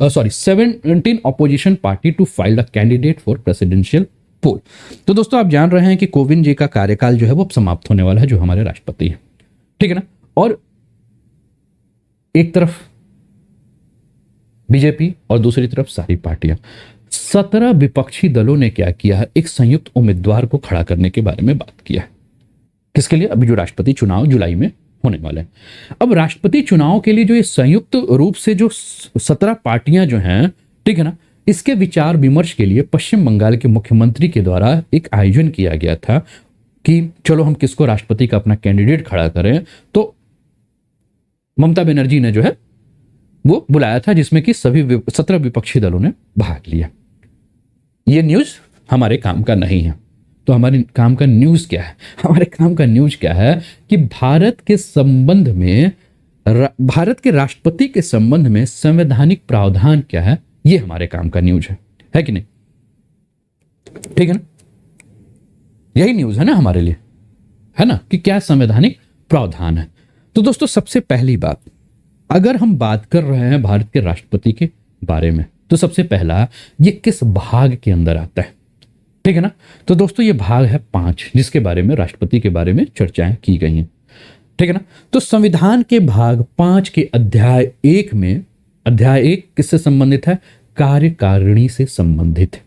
17 opposition party to file a candidate for presidential poll. तो दोस्तों आप जान रहे हैं कि कोविंद जी का कार्यकाल जो है वो अब समाप्त होने वाला है, जो हमारे राष्ट्रपति हैं, ठीक है ना। और एक तरफ बीजेपी और दूसरी तरफ सारी पार्टियां, 17 विपक्षी दलों ने क्या किया है, एक संयुक्त उम्मीदवार को खड़ा करने के बारे में बात किया है। किसके लिए? अभी जो राष्ट्रपति चुनाव जुलाई में होने वाले हैं। अब राष्ट्रपति चुनाव के लिए जो ये संयुक्त रूप से जो 17 पार्टियां जो हैं, ठीक है ना, इसके विचार विमर्श के लिए पश्चिम बंगाल के मुख्यमंत्री के द्वारा एक आयोजन किया गया था कि चलो हम किसको राष्ट्रपति का अपना कैंडिडेट खड़ा करें। तो ममता बनर्जी ने जो है वो बुलाया था, जिसमें कि सभी 17 विपक्षी दलों ने भाग लिया। ये न्यूज हमारे काम का नहीं है। तो हमारे काम का न्यूज क्या है? हमारे काम का न्यूज क्या है कि भारत के संबंध में, भारत के राष्ट्रपति के संबंध में संवैधानिक प्रावधान क्या है, ये हमारे काम का न्यूज है कि नहीं? ठीक है ना, यही न्यूज है ना हमारे लिए, है ना, कि क्या संवैधानिक प्रावधान है। तो दोस्तों सबसे पहली बात, अगर हम बात कर रहे हैं भारत के राष्ट्रपति के बारे में, तो सबसे पहला ये किस भाग के अंदर आता है, ठीक है ना। तो दोस्तों ये भाग है 5, जिसके बारे में राष्ट्रपति के बारे में चर्चाएं की गई हैं, ठीक है ना। तो संविधान के भाग 5 के अध्याय 1 में, अध्याय 1 किससे संबंधित है? कार्यकारिणी से संबंधित है,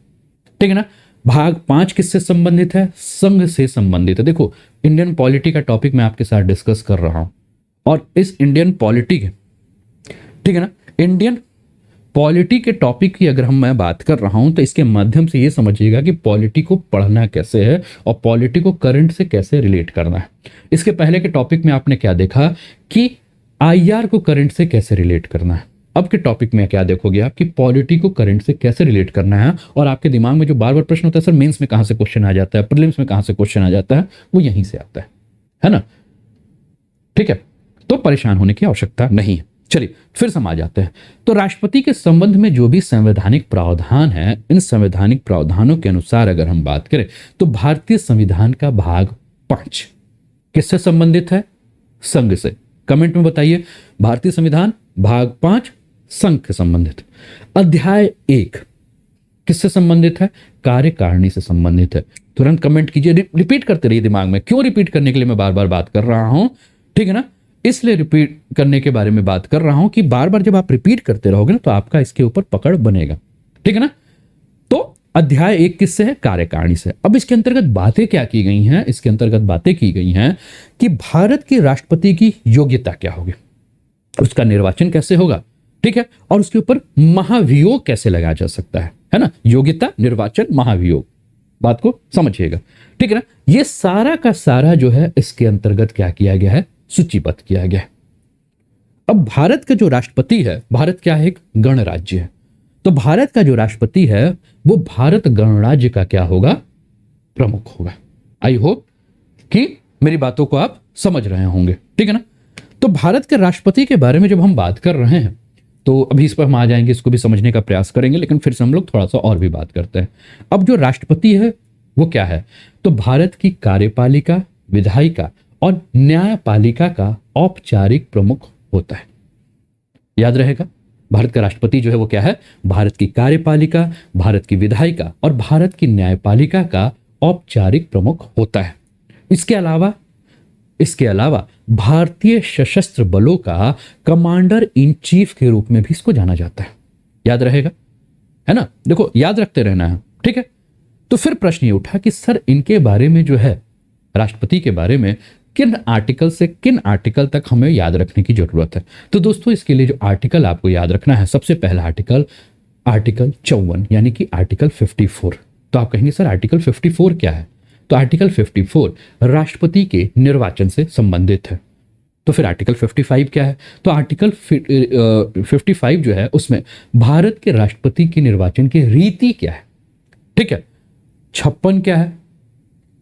ठीक है ना। भाग 5 किससे संबंधित है? संघ से संबंधित है। देखो इंडियन पॉलिटी का टॉपिक मैं आपके साथ डिस्कस कर रहा हूं, और इस इंडियन पॉलिटी के, ठीक है ना, इंडियन पॉलिटी के टॉपिक की अगर मैं बात कर रहा हूं, तो इसके माध्यम से ये समझिएगा कि पॉलिटी को पढ़ना कैसे है और पॉलिटी को करंट से कैसे रिलेट करना है। इसके पहले के टॉपिक में आपने क्या देखा कि आईआर को करंट से कैसे रिलेट करना है। अब के टॉपिक में क्या देखोगे आप कि पॉलिटी को करंट से कैसे रिलेट करना है। और आपके दिमाग में जो बार बार प्रश्न होता है, सर मेंस में कहां से क्वेश्चन आ जाता है, प्रीलिम्स में कहां से क्वेश्चन आ जाता है, वो यहीं से आता है ना, ठीक है। तो परेशान होने की आवश्यकता नहीं है। चलिए फिर समा जाते हैं। तो राष्ट्रपति के संबंध में जो भी संवैधानिक प्रावधान है, इन संवैधानिक प्रावधानों के अनुसार अगर हम बात करें, तो भारतीय संविधान का भाग 5 किससे संबंधित है? संघ से। कमेंट में बताइए, भारतीय संविधान भाग 5 संघ से संबंधित। अध्याय 1 किससे संबंधित है? कार्यकारिणी से संबंधित है। तुरंत कमेंट कीजिए, रिपीट करते रहिए दिमाग में। क्यों रिपीट करने के लिए मैं बार बार बात कर रहा हूं, ठीक है ना, इसलिए रिपीट करने के बारे में बात कर रहा हूं कि बार बार जब आप रिपीट करते रहोगे ना, तो आपका इसके ऊपर पकड़ बनेगा, ठीक है ना। तो अध्याय 1 किससे है? कार्यकारिणी से। अब इसके अंतर्गत बातें क्या की गई हैं? इसके अंतर्गत बातें की गई हैं कि भारत के राष्ट्रपति की योग्यता क्या होगी, उसका निर्वाचन कैसे होगा, ठीक है, और उसके ऊपर महाभियोग कैसे लगाया जा सकता है ना। योग्यता, निर्वाचन, महाभियोग, बात को समझिएगा, ठीक है ना। ये सारा का सारा जो है इसके अंतर्गत क्या किया गया है? सूचीबद्ध किया गया है। अब भारत का जो राष्ट्रपति है, भारत क्या है? एक गणराज्य है। तो भारत का जो राष्ट्रपति है वो भारत गणराज्य का क्या होगा? प्रमुख होगा। आई होप कि मेरी बातों को आप समझ रहे होंगे, ठीक है ना। तो भारत के राष्ट्रपति के बारे में जब हम बात कर रहे हैं, तो अभी इस पर हम आ जाएंगे, इसको भी समझने का प्रयास करेंगे, लेकिन फिर से हम लोग थोड़ा सा और भी बात करते हैं। अब जो राष्ट्रपति है वो क्या है? तो भारत की कार्यपालिका, विधायिका और न्यायपालिका का औपचारिक प्रमुख होता है। याद रहेगा, भारत का राष्ट्रपति जो है वो क्या है? भारत की कार्यपालिका, भारत की विधायिका और भारत की न्यायपालिका का औपचारिक प्रमुख होता है। इसके अलावा भारतीय सशस्त्र बलों का कमांडर इन चीफ के रूप में भी इसको जाना जाता है। याद रहेगा, है ना। देखो याद रखते रहना है, ठीक है। तो फिर प्रश्न ये उठा कि सर इनके बारे में जो है, राष्ट्रपति के बारे में किन आर्टिकल से किन आर्टिकल तक हमें याद रखने की जरूरत है। तो दोस्तों इसके लिए जो आर्टिकल आपको याद रखना है, सबसे पहला आर्टिकल 54 यानी कि आर्टिकल 54। तो आप कहेंगे सर आर्टिकल 54 क्या है? तो आर्टिकल 54 राष्ट्रपति के निर्वाचन से संबंधित है। तो फिर आर्टिकल 55 क्या है? तो आर्टिकल 55 जो है उसमें भारत के राष्ट्रपति के निर्वाचन की रीति क्या है, ठीक है। 56 क्या है,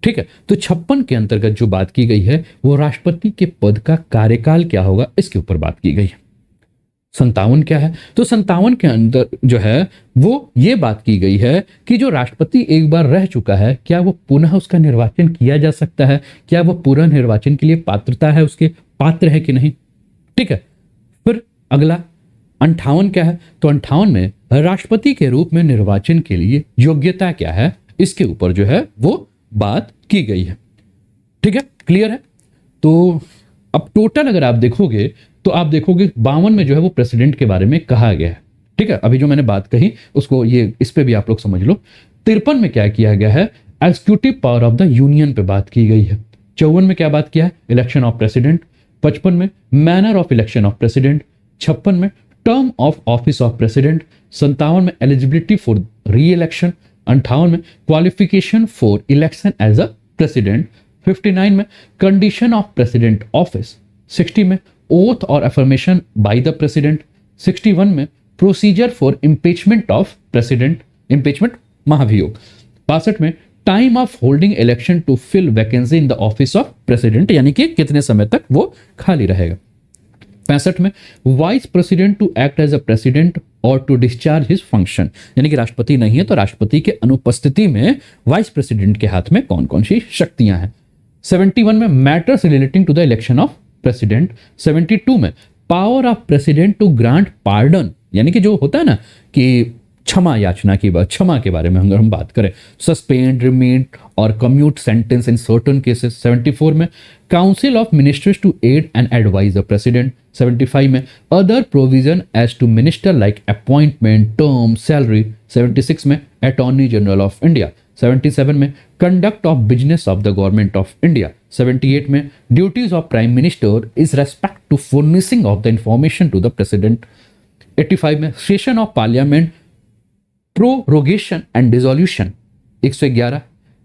ठीक है। तो 56 के अंतर्गत जो बात की गई है वो राष्ट्रपति के पद का कार्यकाल क्या होगा, इसके ऊपर बात की गई है। 57 क्या है? तो 57 के अंदर जो है वो ये बात की गई है कि जो राष्ट्रपति एक बार रह चुका है, क्या वो पुनः उसका निर्वाचन किया जा सकता है? क्या वो पुनः निर्वाचन के लिए पात्रता है, उसके पात्र है कि नहीं, ठीक है। फिर अगला 58 क्या है, तो 58 में राष्ट्रपति के रूप में निर्वाचन के लिए योग्यता क्या है, इसके ऊपर जो है वो बात की गई है। ठीक है, क्लियर है। तो अब टोटल अगर आप देखोगे तो आप देखोगे 52 में जो है वो प्रेसिडेंट के बारे में कहा गया है। ठीक है, अभी जो मैंने बात कही उसको ये इस पे भी आप लोग समझ लो। 53 में क्या किया गया है, executive power of the union पे बात की गई है। 54 में क्या बात किया है, इलेक्शन ऑफ प्रेसिडेंट। 55 में manner of election of president. 56 में term of office of president. 57 में एलिजिबिलिटी फॉर री इलेक्शन। 58 में qualification for election as a president. 59 में कंडीशन ऑफ प्रेसिडेंट ऑफिस। 60 में ओथ और अफर्मेशन बाय द प्रेसिडेंट। 61 में procedure for impeachment of president, impeachment महाभियोग। 62 में time of holding election to fill vacancy in the office of president, यानी कि कितने समय तक वो खाली रहेगा। 65 में vice president to act as a president और टू डिस्चार्ज हिज फंक्शन, यानी कि राष्ट्रपति नहीं है तो राष्ट्रपति के अनुपस्थिति में वाइस प्रेसिडेंट के हाथ में कौन कौन सी शक्तियां हैं। 71 में matters relating to the election of president. 72 में power of president to grant pardon, यानी कि जो होता है ना कि क्षमा याचना की बात, क्षमा के बारे में अगर हम बात करें, सस्पेंड, रिमीट और commute sentence in certain cases. 74 में council of ministers to aid and advise the president. 75 में other provision as to minister like appointment, term, salary. 76 में अटॉर्नी जनरल ऑफ इंडिया। 77 में conduct of business of the government of India. 78 में duties of prime minister is respect to furnishing of the information to the president. 85 में session of parliament, prorogation and dissolution. 111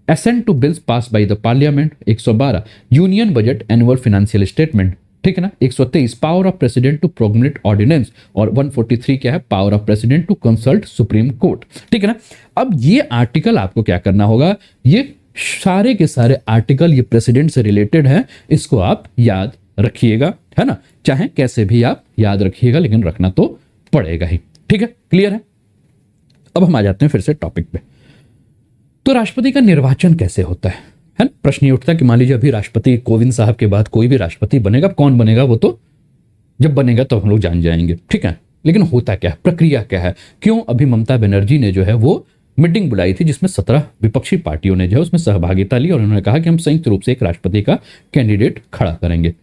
assent to bills pass by the parliament. 112 union budget annual financial statement, ठीक है ना। 123 power of president to promulgate ordinance और 143 क्या है, power of president to consult supreme court, ठीक है ना। अब ये आर्टिकल आपको क्या करना होगा, ये सारे के सारे आर्टिकल ये प्रेसिडेंट से रिलेटेड है, इसको आप याद रखिएगा, है ना। चाहे कैसे भी आप याद रखिएगा लेकिन रखना तो पड़ेगा ही, ठीक है, क्लियर है। अब हम आ जाते हैं फिर से टॉपिक पे। तो राष्ट्रपति का निर्वाचन कैसे होता है ना। प्रश्न ये उठता है कि मान लीजिए अभी राष्ट्रपति कोविंद साहब के बाद कोई भी राष्ट्रपति बनेगा, कौन बनेगा वो तो जब बनेगा तो हम लोग जान जाएंगे, ठीक है। लेकिन होता क्या है, प्रक्रिया क्या है, क्यों अभी ममता बनर्जी ने जो है वो मीटिंग बुलाई थी जिसमें 17 विपक्षी पार्टियों ने जो है उसमें सहभागिता ली और उन्होंने कहा कि हम संयुक्त रूप से एक राष्ट्रपति का कैंडिडेट खड़ा करेंगे।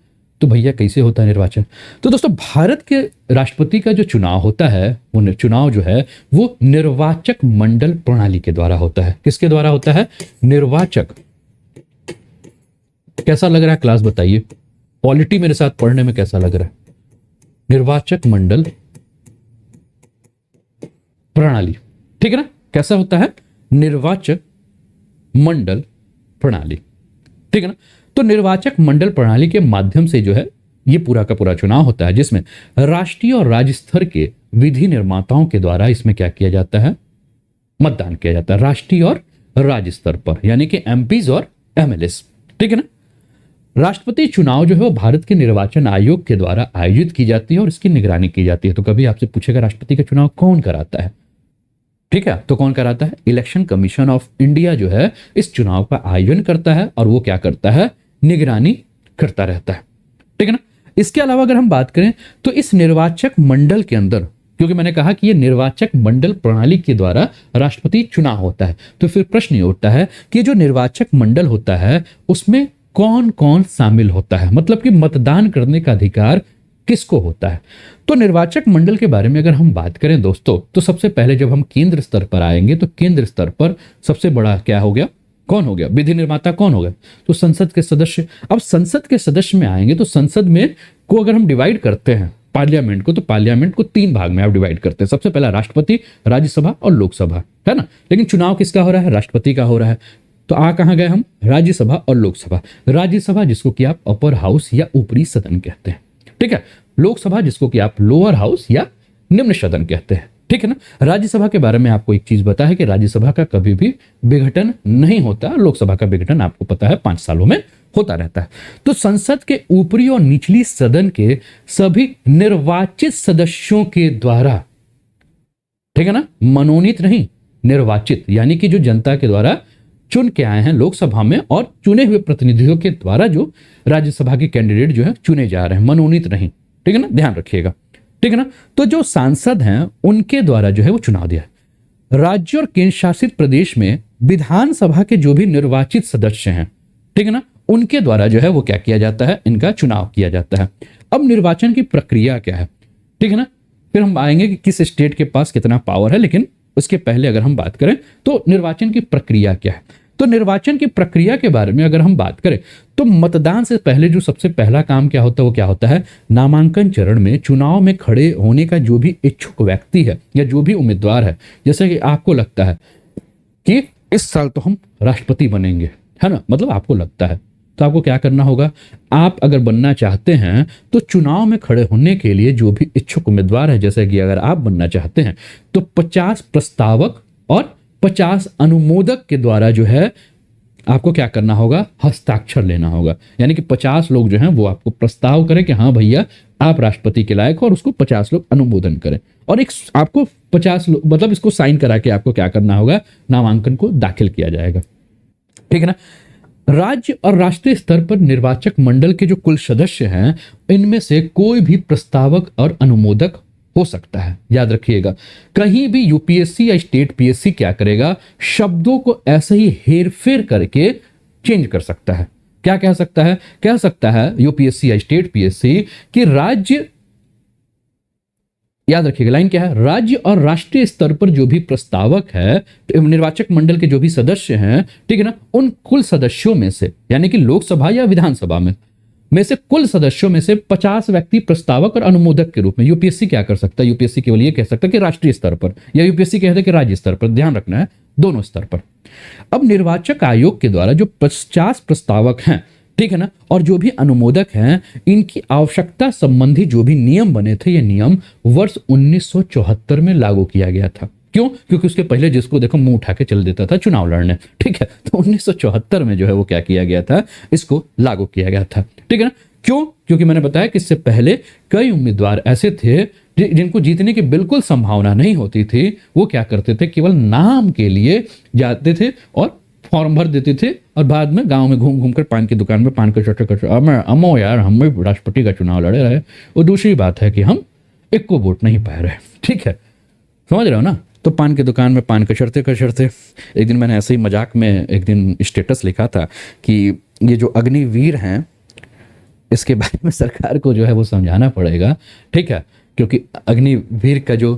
तो भैया कैसे होता है निर्वाचन। तो दोस्तों भारत के राष्ट्रपति का जो चुनाव होता है वो चुनाव जो है वो निर्वाचक मंडल प्रणाली के द्वारा होता है। किसके द्वारा होता है, निर्वाचक। कैसा लग रहा है क्लास बताइए, पॉलिटी मेरे साथ पढ़ने में कैसा लग रहा है। निर्वाचक मंडल प्रणाली, ठीक है ना। कैसा होता है, निर्वाचक मंडल प्रणाली, ठीक है ना। तो निर्वाचक मंडल प्रणाली के माध्यम से जो है ये पूरा का पूरा चुनाव होता है जिसमें राष्ट्रीय और राज्य स्तर के विधि निर्माताओं के द्वारा इसमें क्या किया जाता है, मतदान किया जाता है राष्ट्रीय और राज्य स्तर पर, यानी कि एमपीज और एमएलएस, ठीक है ना। राष्ट्रपति चुनाव जो है वो भारत के निर्वाचन आयोग के द्वारा आयोजित की जाती है और इसकी निगरानी की जाती है। तो कभी आपसे पूछेगा राष्ट्रपति का चुनाव कौन कराता है, ठीक है, तो कौन कराता है, इलेक्शन कमीशन ऑफ इंडिया जो है इस चुनाव का आयोजन करता है और वो क्या करता है, निगरानी करता रहता है, ठीक है ना। इसके अलावा अगर हम बात करें तो इस निर्वाचक मंडल के अंदर, क्योंकि मैंने कहा कि ये निर्वाचक मंडल प्रणाली के द्वारा राष्ट्रपति चुनाव होता है, तो फिर प्रश्न ये उठता है कि जो निर्वाचक मंडल होता है उसमें कौन कौन शामिल होता है, मतलब कि मतदान करने का अधिकार किसको होता है। तो निर्वाचक मंडल के बारे में अगर हम बात करें दोस्तों, तो सबसे पहले जब हम केंद्र स्तर पर आएंगे तो केंद्र स्तर पर सबसे बड़ा क्या हो गया, कौन हो गया, विधि निर्माता कौन हो गया, तो संसद के सदस्य। अब संसद के सदस्य में आएंगे तो संसद में को अगर हम डिवाइड करते हैं पार्लियामेंट को, तो पार्लियामेंट को 3 भाग में आप डिवाइड करते हैं। सबसे पहला राष्ट्रपति, राज्यसभा और लोकसभा, है ना। लेकिन चुनाव किसका हो रहा है, राष्ट्रपति का हो रहा है। तो कहां गए हम, राज्यसभा और लोकसभा। राज्यसभा जिसको कि आप अपर हाउस या ऊपरी सदन कहते हैं, ठीक है। लोकसभा जिसको कि आप लोअर हाउस या निम्न सदन कहते हैं, ठीक है ना। राज्यसभा के बारे में आपको एक चीज पता है कि राज्यसभा का कभी भी विघटन नहीं होता, लोकसभा का विघटन आपको पता है 5 सालों में होता रहता है। तो संसद के ऊपरी और निचली सदन के सभी निर्वाचित सदस्यों के द्वारा, ठीक है ना, मनोनीत नहीं, निर्वाचित, यानी कि जो जनता के द्वारा चुन के आए हैं लोकसभा में और चुने हुए प्रतिनिधियों के द्वारा जो राज्यसभा के कैंडिडेट जो है चुने जा रहे हैं, मनोनीत नहीं, ठीक है ना, ध्यान रखिएगा। ठीक है ना। तो जो सांसद हैं उनके द्वारा जो है वो चुनाव दिया है। राज्य और केंद्र शासित प्रदेश में विधानसभा के जो भी निर्वाचित सदस्य हैं, ठीक है ना, उनके द्वारा जो है वो क्या किया जाता है, इनका चुनाव किया जाता है। अब निर्वाचन की प्रक्रिया क्या है, ठीक है ना, फिर हम आएंगे कि किस स्टेट के पास कितना पावर है, लेकिन उसके पहले अगर हम बात करें तो निर्वाचन की प्रक्रिया क्या है। तो निर्वाचन की प्रक्रिया के बारे में अगर हम बात करें तो मतदान से पहले जो सबसे पहला काम क्या होता है वो क्या होता है, नामांकन चरण में चुनाव में खड़े होने का जो भी इच्छुक व्यक्ति है या जो भी उम्मीदवार है, जैसे कि आपको लगता है कि इस साल तो हम राष्ट्रपति बनेंगे, है ना, मतलब आपको लगता है, तो आपको क्या करना होगा, आप अगर बनना चाहते हैं तो चुनाव में खड़े होने के लिए जो भी इच्छुक उम्मीदवार है, जैसे कि अगर आप बनना चाहते हैं तो 50 प्रस्तावक और 50 अनुमोदक के द्वारा जो है आपको क्या करना होगा, हस्ताक्षर लेना होगा। यानी कि 50 लोग जो हैं वो आपको प्रस्ताव करें कि हाँ भैया आप राष्ट्रपति के लायक हो, और उसको 50 लोग अनुमोदन करें, और एक आपको 50 लोग मतलब इसको साइन करा के आपको क्या करना होगा, नामांकन को दाखिल किया जाएगा, ठीक है ना। राज्य और राष्ट्रीय स्तर पर निर्वाचक मंडल के जो कुल सदस्य हैं, इनमें से कोई भी प्रस्तावक और अनुमोदक हो सकता है। याद रखिएगा, कहीं भी यूपीएससी या स्टेट पीएससी क्या करेगा, शब्दों को ऐसे ही हेरफेर करके चेंज कर सकता है। क्या कह सकता है, कह सकता है यूपीएससी या स्टेट पीएससी कि राज्य, याद रखिएगा लाइन क्या है, राज्य और राष्ट्रीय स्तर पर जो भी प्रस्तावक है, निर्वाचक मंडल के जो भी सदस्य हैं, ठीक है ना, उन कुल सदस्यों में से, यानी कि लोकसभा या विधानसभा में से कुल सदस्यों में से 50 व्यक्ति प्रस्तावक और अनुमोदक के रूप में, यूपीएससी क्या कर सकता है, यूपीएससी केवल ये कह सकता है कि राष्ट्रीय स्तर पर, या यूपीएससी कहते हैं कि राज्य स्तर पर, ध्यान रखना है दोनों स्तर पर। अब निर्वाचक आयोग के द्वारा जो 50 प्रस्तावक हैं, ठीक है ना, और जो भी अनुमोदक हैं, इनकी आवश्यकता संबंधी जो भी नियम बने थे, ये नियम वर्ष 1974 में लागू किया गया था। क्यों, क्योंकि उसके पहले जिसको देखो मुंह उठा के चल देता था चुनाव लड़ने, ठीक है, तो 1974 में जो है वो क्या किया गया था, इसको लागू किया गया था, ठीक है ना। क्यों, क्योंकि मैंने बताया कि इससे पहले कई उम्मीदवार ऐसे थे जिनको जीतने की बिल्कुल संभावना नहीं होती थी, वो क्या करते थे, केवल नाम के लिए जाते थे और फॉर्म भर देते थे, और बाद में गांव में घूम घूम कर पान की दुकान में पान का चट अमो यार हम भी राष्ट्रपति का चुनाव लड़े रहे। और दूसरी बात है कि हम एक को वोट नहीं पा रहे, ठीक है, समझ रहे हो ना। तो पान की दुकान में पान कचरते कचरते एक दिन मैंने ऐसे ही मजाक में एक दिन स्टेटस लिखा था कि ये जो अग्निवीर हैं इसके बारे में सरकार को जो है वो समझाना पड़ेगा, ठीक है, क्योंकि अग्निवीर का जो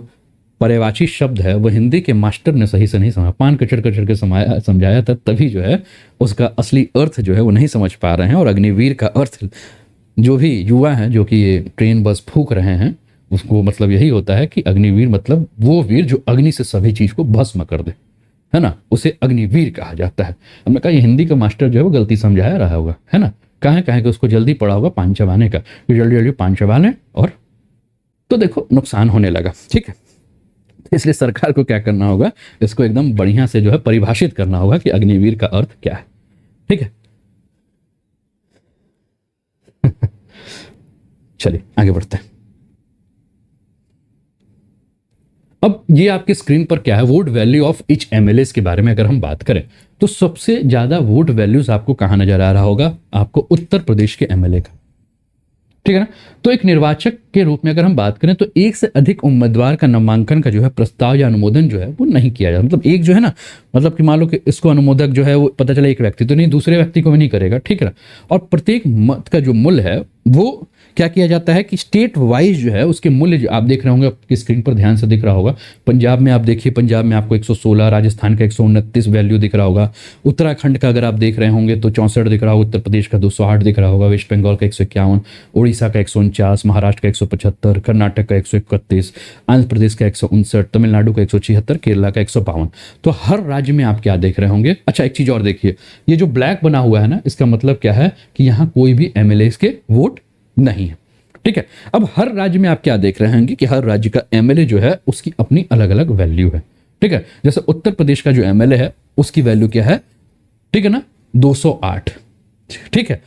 पर्यायवाची शब्द है वो हिंदी के मास्टर ने सही से नहीं समझा, पान कचर कचर के समझाया था, तभी जो है उसका असली अर्थ जो है वो नहीं समझ पा रहे हैं। और अग्निवीर का अर्थ जो भी युवा हैं जो कि ये ट्रेन बस फूंक रहे हैं, उसको मतलब यही होता है कि अग्निवीर मतलब वो वीर जो अग्नि से सभी चीज को भस्म कर दे, है ना, उसे अग्निवीर कहा जाता है। हमने कहा ये हिंदी का मास्टर जो है वो गलती समझाया रहा होगा, है ना, कहाँ कि उसको जल्दी पड़ा होगा पान चबाने का, जल्दी जल्दी पान चबा लें, और तो देखो नुकसान होने लगा, ठीक है। इसलिए सरकार को क्या करना होगा, इसको एकदम बढ़िया से जो है परिभाषित करना होगा कि अग्निवीर का अर्थ क्या है, ठीक है। चलिए आगे बढ़ते हैं। अब ये आपके स्क्रीन पर क्या है, vote value of each MLA के बारे में अगर हम बात करें तो सबसे ज्यादा वोट वैल्यूज आपको कहां नजर आ रहा होगा, आपको उत्तर प्रदेश के एमएलए का, ठीक है ना। तो एक निर्वाचक के रूप में अगर हम बात करें तो एक से अधिक उम्मीदवार का नामांकन का जो है प्रस्ताव या अनुमोदन जो है वो नहीं किया जाता। मतलब एक जो है ना, मतलब कि मान लो कि इसको अनुमोदक जो है वो पता चला एक व्यक्ति तो नहीं, दूसरे व्यक्ति को भी नहीं करेगा, ठीक है ना। और प्रत्येक मत का जो मूल्य है वो क्या किया जाता है कि स्टेट वाइज जो है उसके मूल्य जो आप देख रहे होंगे, आपकी स्क्रीन पर ध्यान से दिख रहा होगा। पंजाब में आप देखिए, पंजाब में आपको 116, राजस्थान का 129 वैल्यू दिख रहा होगा। उत्तराखंड का अगर आप देख रहे होंगे तो 64 दिख रहा होगा, उत्तर प्रदेश का 208 दिख रहा होगा, वेस्ट बंगाल का 151, उड़ीसा का 149, महाराष्ट्र का 175, कर्नाटक का 131, आंध्र प्रदेश का 159, तमिलनाडु का 176, केरला का 152। तो हर राज्य में आप क्या देख रहे होंगे। अच्छा एक चीज और देखिए, ये जो ब्लैक बना हुआ है ना, इसका मतलब क्या है कि यहाँ कोई भी एमएलए के वोट नहीं है, ठीक है। अब हर राज्य में आप क्या देख रहे हैं कि हर राज्य का एमएलए जो है उसकी अपनी अलग अलग वैल्यू है, ठीक है। जैसे उत्तर प्रदेश का जो एमएलए है उसकी वैल्यू क्या है, ठीक है ना, 208, ठीक है।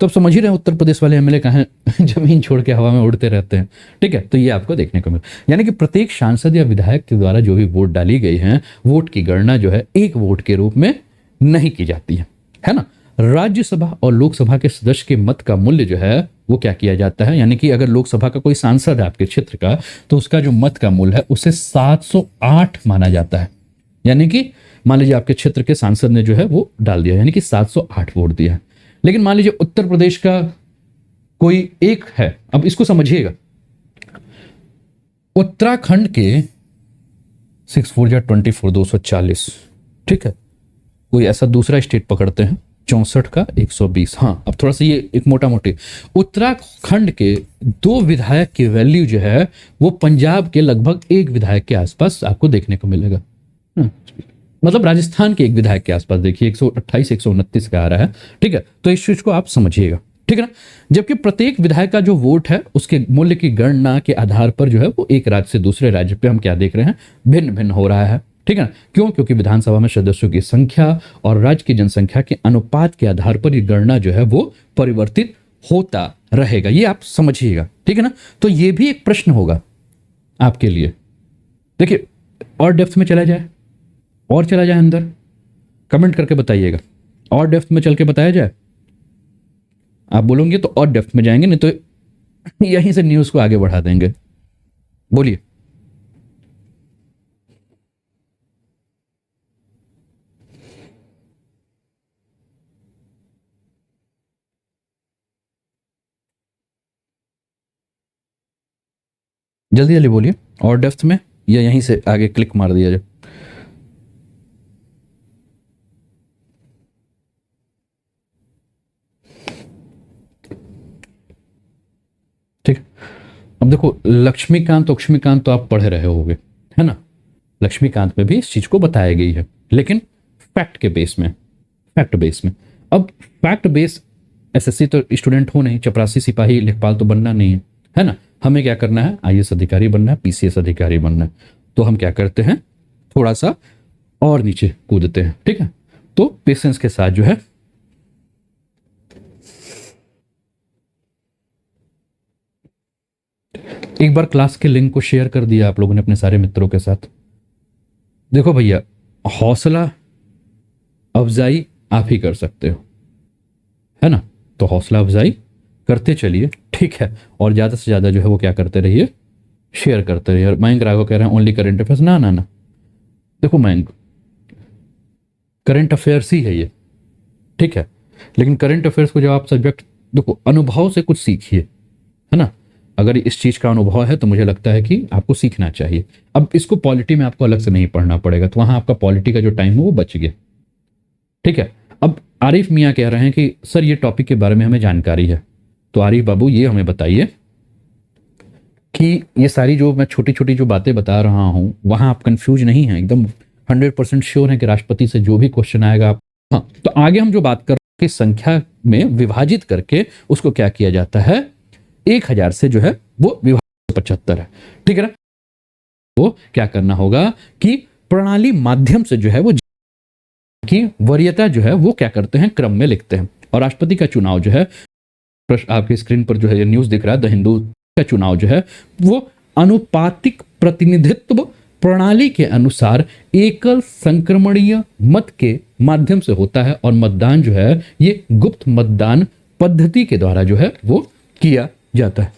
तो अब समझ ही रहे हैं उत्तर प्रदेश वाले एमएलए कहाँ हैं, जमीन छोड़ के हवा में उड़ते रहते हैं, ठीक है। तो ये आपको देखने को मिला, यानी कि प्रत्येक सांसद या विधायक के द्वारा जो भी वोट डाली गई है, वोट की गणना जो है एक वोट के रूप में नहीं की जाती है ना। राज्यसभा और लोकसभा के सदस्य के मत का मूल्य जो है वो क्या किया जाता है, यानी कि अगर लोकसभा का कोई सांसद है आपके क्षेत्र का, तो उसका जो मत का मूल्य है उसे 708 माना जाता है। यानी कि मान लीजिए आपके क्षेत्र के सांसद ने जो है वो डाल दिया, यानी कि 708 वोट दिया। लेकिन मान लीजिए उत्तर प्रदेश का कोई एक है, अब इसको समझिएगा, उत्तराखंड के 6 4 240, ठीक है, कोई ऐसा दूसरा स्टेट पकड़ते हैं 64 का 120। हाँ, अब थोड़ा सा ये एक मोटा मोटी, उत्तराखंड के 2 विधायक की वैल्यू जो है वो पंजाब के लगभग 1 विधायक के आसपास आपको देखने को मिलेगा। मतलब राजस्थान के 1 विधायक के आसपास देखिए 128 129 का आ रहा है, ठीक है। तो इस चीज को आप समझिएगा, ठीक है ना। जबकि प्रत्येक विधायक का जो वोट है उसके मूल्य की गणना के आधार पर जो है वो एक राज्य से दूसरे राज्य पे हम क्या देख रहे हैं, भिन्न भिन्न हो रहा है, ठीक है ना। क्यों? क्योंकि विधानसभा में सदस्यों की संख्या और राज्य की जनसंख्या के अनुपात के आधार पर ये गणना जो है वो परिवर्तित होता रहेगा, ये आप समझिएगा, ठीक है ना। तो ये भी एक प्रश्न होगा आपके लिए। देखिए, और डेप्थ में चला जाए, और चला जाए अंदर, कमेंट करके बताइएगा, और डेप्थ में चल के बताया जाए। आप बोलोगे तो और डेप्थ में जाएंगे, नहीं तो यहीं से न्यूज को आगे बढ़ा देंगे। बोलिए। जल्दी जल्दी बोलिए, और डेप्थ में, या यहीं से आगे क्लिक मार दिया जाए। ठीक है, अब देखो, लक्ष्मीकांत तो आप पढ़े रहे होगे, है ना। लक्ष्मीकांत में भी इस चीज को बताया गई है, लेकिन फैक्ट के बेस में, फैक्ट बेस में। अब फैक्ट बेस, एसएससी तो स्टूडेंट हो नहीं, चपरासी सिपाही लेखपाल तो बनना नहीं है ना। हमें क्या करना है, आईएएस अधिकारी बनना है, पीसीएस अधिकारी बनना है। तो हम क्या करते हैं, थोड़ा सा और नीचे कूदते हैं, ठीक है। तो पेशेंस के साथ जो है, एक बार क्लास के लिंक को शेयर कर दिया आप लोगों ने अपने सारे मित्रों के साथ। देखो भैया, हौसला अफजाई आप ही कर सकते हो, है ना। तो हौसला अफजाई करते चलिए, ठीक है। और ज्यादा से ज्यादा जो है वो क्या करते रहिए, शेयर करते रहिए। मयंक राघव कह रहे हैं ओनली करंट अफेयर्स, ना ना ना, देखो मयंक, करंट अफेयर्स ही है ये, ठीक है। लेकिन करंट अफेयर्स को जब आप सब्जेक्ट, देखो अनुभव से कुछ सीखिए, है ना। अगर इस चीज का अनुभव है तो मुझे लगता है कि आपको सीखना चाहिए। अब इसको पॉलिटी में आपको अलग से नहीं पढ़ना पड़ेगा, तो वहां आपका पॉलिटी का जो टाइम है वो बच गया, ठीक है। अब आरिफ मियाँ कह रहे हैं कि सर ये टॉपिक के बारे में हमें जानकारी है। तो आरिफ बाबू, ये हमें बताइए कि ये सारी जो मैं छोटी छोटी जो बातें बता रहा हूं, वहां आप कंफ्यूज नहीं है, एकदम 100% श्योर है कि राष्ट्रपति से जो भी क्वेश्चन आएगा आप, हाँ। तो आगे हम जो बात कर रहे हैं, संख्या में विभाजित करके उसको क्या किया जाता है, 1000 से जो है वो विभाजित 75 है, ठीक है ना। वो क्या करना होगा कि प्रणाली माध्यम से जो है वो की वरीयता जो है वो क्या करते हैं, क्रम में लिखते हैं। और राष्ट्रपति का चुनाव जो है, आपकी स्क्रीन पर जो है ये न्यूज दिख रहा है, द हिंदू का चुनाव जो है वो अनुपातिक प्रतिनिधित्व प्रणाली के अनुसार एकल संक्रमणीय मत के माध्यम से होता है। और मतदान जो है ये गुप्त मतदान पद्धति के द्वारा जो है वो किया जाता है।